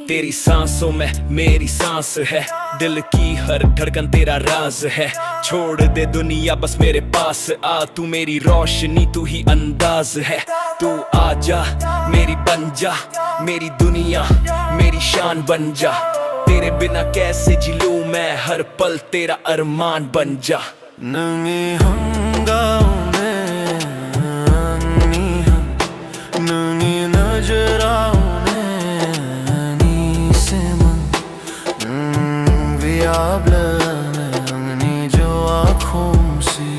तेरी सांसों में मेरी सांस है, दिल की हर धड़कन तेरा राज है। छोड़ दे दुनिया बस मेरे पास आ, तू मेरी रोशनी तू ही अंदाज है। तू आजा मेरी बन जा, मेरी दुनिया मेरी शान बन जा। तेरे बिना कैसे जी लूं मैं, हर पल तेरा अरमान बन जा। नंगे हंगामों में नंगी नजरों में नी से मन वियाबले नी जो आँखों से।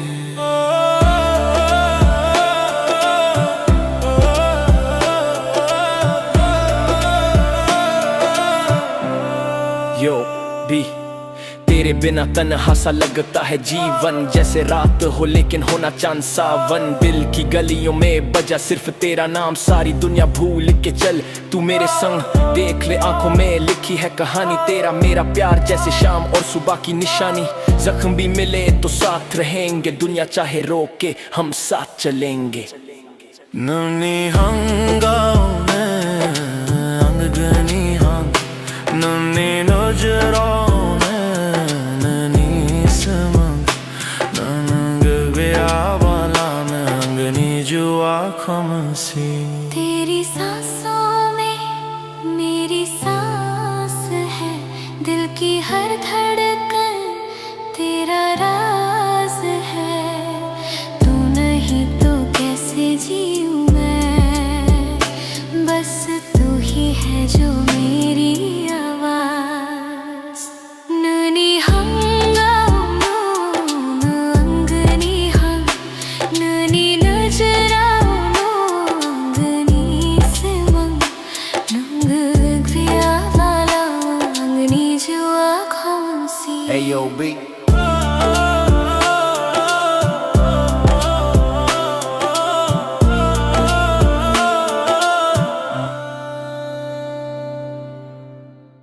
यो भी तेरे बिना तन्हा सा लगता है जीवन, जैसे रात हो लेकिन होना चांद सावन। दिल की गलियों में बजा सिर्फ तेरा नाम, सारी दुनिया भूल के चल तू मेरे संग। देख ले आंखों में लिखी है कहानी, तेरा मेरा प्यार जैसे शाम और सुबह की निशानी। जख्म भी मिले तो साथ रहेंगे, दुनिया चाहे रोके हम साथ चलेंगे। नन्ही हंगामों में अंगनी हम नन्ही नजरों तेरी सांसों में मेरी सांस है, दिल की हर धड़कन तेरा राज है। तू नहीं तो कैसे जीऊं मैं, बस तू ही है जो मेरी आवाज। नन्ही Hey yo, B.